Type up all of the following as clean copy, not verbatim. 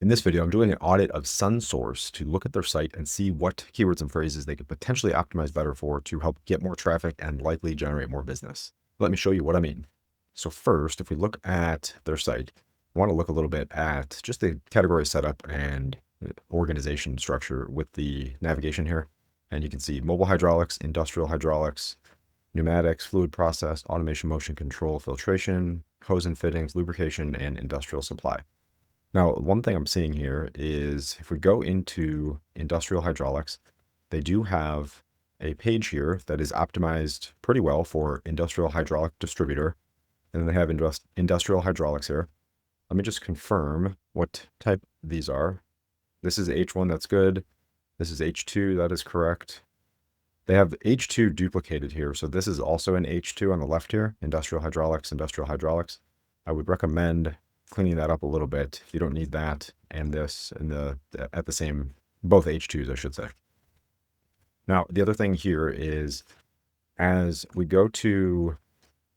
In this video, I'm doing an audit of SunSource to look at their site and see what keywords and phrases they could potentially optimize better for to help get more traffic and likely generate more business. Let me show you what I mean. So first, if we look at their site, I want to look a little bit at just the category setup and organization structure with the navigation here. And you can see mobile hydraulics, industrial hydraulics, pneumatics, fluid process, automation, motion control, filtration, hose and fittings, lubrication, and industrial supply. Now, one thing I'm seeing here is if we go into industrial hydraulics, they do have a page here that is optimized pretty well for industrial hydraulic distributor. And then they have industrial hydraulics here. Let me just confirm what type these are. This is H1, that's good. This is H2, that is correct. They have H2 duplicated here. So this is also an H2 on the left here, industrial hydraulics, industrial hydraulics. I would recommend cleaning that up a little bit. You don't need that and this and at the same, both H2s, I should say. Now, the other thing here is as we go to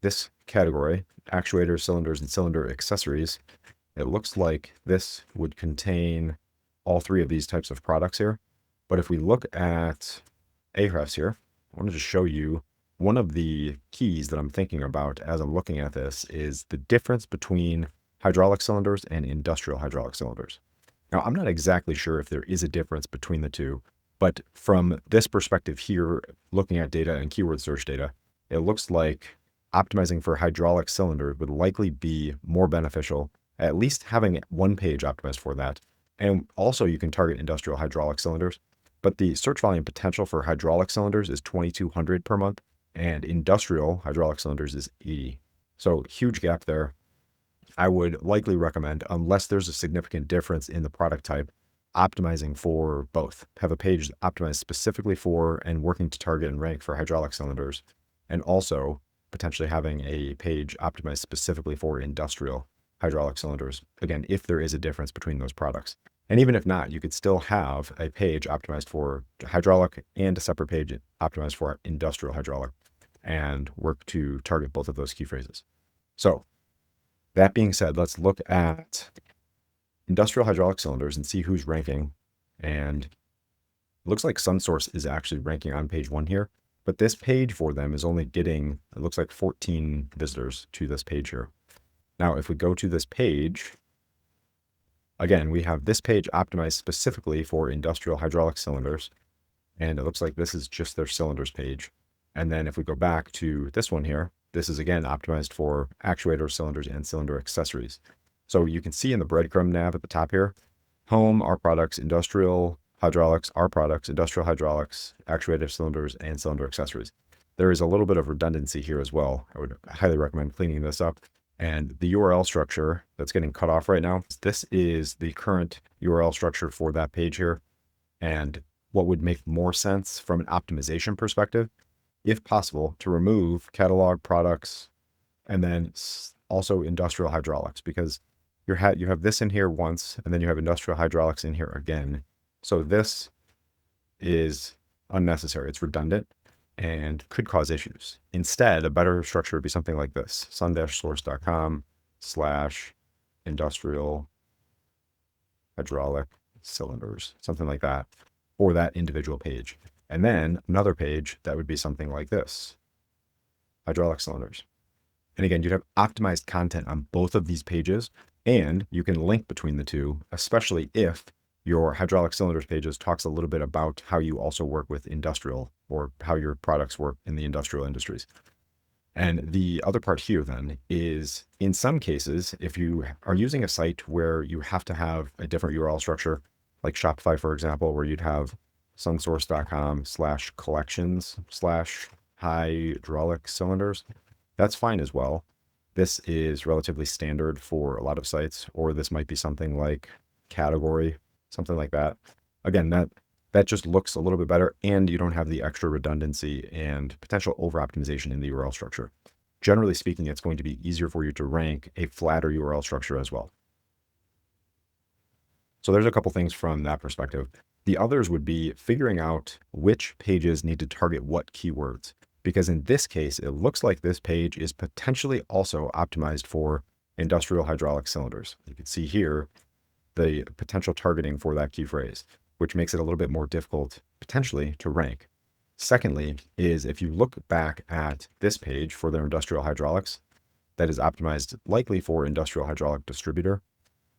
this category, actuators, cylinders, and cylinder accessories, it looks like this would contain all three of these types of products here. But if we look at Ahrefs here, I wanted to show you one of the keys that I'm thinking about as I'm looking at this is the difference between hydraulic cylinders and industrial hydraulic cylinders. Now, I'm not exactly sure if there is a difference between the two, but from this perspective here, looking at data and keyword search data, it looks like optimizing for hydraulic cylinders would likely be more beneficial, at least having one page optimized for that. And also you can target industrial hydraulic cylinders, but the search volume potential for hydraulic cylinders is 2,200 per month and industrial hydraulic cylinders is 80. So huge gap there. I would likely recommend, unless there's a significant difference in the product type, optimizing for both. Have a page optimized specifically for and working to target and rank for hydraulic cylinders, and also potentially having a page optimized specifically for industrial hydraulic cylinders. Again, if there is a difference between those products. And even if not, you could still have a page optimized for hydraulic and a separate page optimized for industrial hydraulic and work to target both of those key phrases. So that being said, let's look at industrial hydraulic cylinders and see who's ranking. And it looks like SunSource is actually ranking on page 1 here, but this page for them is only getting, it looks like 14 visitors to this page here. Now, if we go to this page, again, we have this page optimized specifically for industrial hydraulic cylinders. And it looks like this is just their cylinders page. And then if we go back to this one here, this is again optimized for actuators, cylinders, and cylinder accessories. So you can see in the breadcrumb nav at the top here, home, our products, industrial hydraulics, our products, industrial hydraulics, actuator cylinders, and cylinder accessories. There is a little bit of redundancy here as well. I would highly recommend cleaning this up. And the URL structure that's getting cut off right now, this is the current URL structure for that page here. And what would make more sense from an optimization perspective, if possible, to remove catalog products and then also industrial hydraulics, because you have this in here once and then you have industrial hydraulics in here again. So this is unnecessary. It's redundant and could cause issues. Instead, a better structure would be something like this: sun-source.com/industrial hydraulic cylinders, something like that, for that individual page. And then another page that would be something like this: hydraulic cylinders. And again, you'd have optimized content on both of these pages, and you can link between the two, especially if your hydraulic cylinders pages talks a little bit about how you also work with industrial, or how your products work in the industrial industries. And the other part here then is, in some cases, if you are using a site where you have to have a different URL structure, like Shopify, for example, where you'd have sunsource.com/collections/hydraulic cylinders, that's fine as well. This is relatively standard for a lot of sites, or this might be something like category, something like that. Again, that just looks a little bit better, and you don't have the extra redundancy and potential over-optimization in the URL structure. Generally speaking, it's going to be easier for you to rank a flatter URL structure as well. So there's a couple things from that perspective. The others would be figuring out which pages need to target what keywords, because in this case, it looks like this page is potentially also optimized for industrial hydraulic cylinders. You can see here, the potential targeting for that key phrase, which makes it a little bit more difficult potentially to rank. Secondly, is if you look back at this page for their industrial hydraulics, that is optimized likely for industrial hydraulic distributor.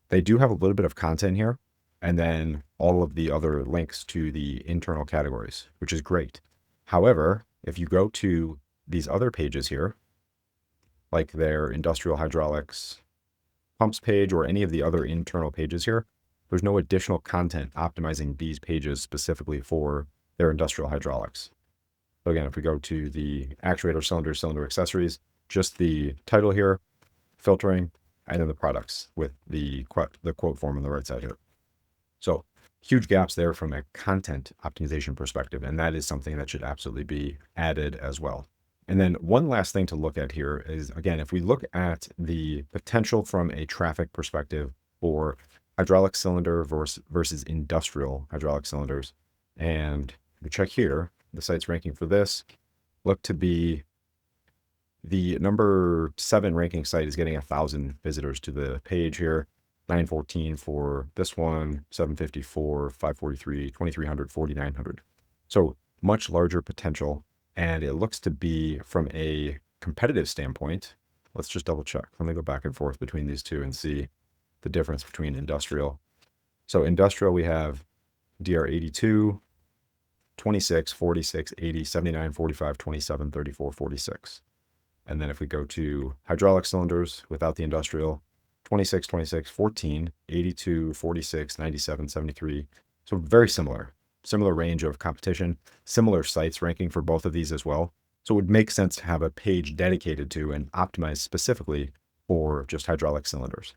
They do have a little bit of content here, and then all of the other links to the internal categories, which is great. However, if you go to these other pages here, like their industrial hydraulics pumps page or any of the other internal pages here, there's no additional content optimizing these pages specifically for their industrial hydraulics. So again, if we go to the actuator, cylinder accessories, just the title here, filtering, and then the products with the quote form on the right side here. So huge gaps there from a content optimization perspective, and that is something that should absolutely be added as well. And then one last thing to look at here is, again, if we look at the potential from a traffic perspective for hydraulic cylinder versus industrial hydraulic cylinders, and we check here, the site's ranking for this look to be the number 7 ranking site is getting 1,000 visitors to the page here. 914 for this one, 754, 543, 2300, 4900. So much larger potential. And it looks to be from a competitive standpoint. Let's just double check. Let me go back and forth between these two and see the difference between industrial. So industrial, we have DR82, 26, 46, 80, 79, 45, 27, 34, 46. And then if we go to hydraulic cylinders without the industrial, 26, 26, 14, 82, 46, 97, 73. So very similar range of competition, similar sites ranking for both of these as well. So it would make sense to have a page dedicated to and optimized specifically for just hydraulic cylinders.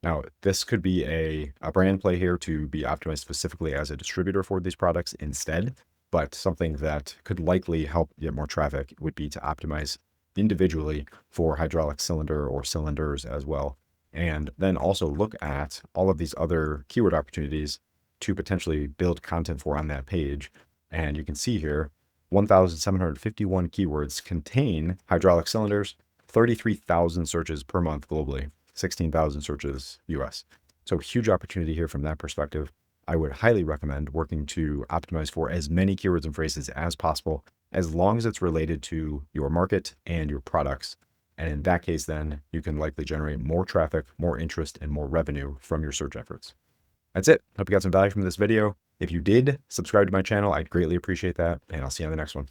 Now, this could be a brand play here to be optimized specifically as a distributor for these products instead, but something that could likely help get more traffic would be to optimize individually for hydraulic cylinder or cylinders as well. And then also look at all of these other keyword opportunities to potentially build content for on that page. And you can see here, 1,751 keywords contain hydraulic cylinders, 33,000 searches per month globally, 16,000 searches US. So huge opportunity here from that perspective. I would highly recommend working to optimize for as many keywords and phrases as possible, as long as it's related to your market and your products. And in that case, then you can likely generate more traffic, more interest, and more revenue from your search efforts. That's it. Hope you got some value from this video. If you did, subscribe to my channel. I'd greatly appreciate that. And I'll see you on the next one.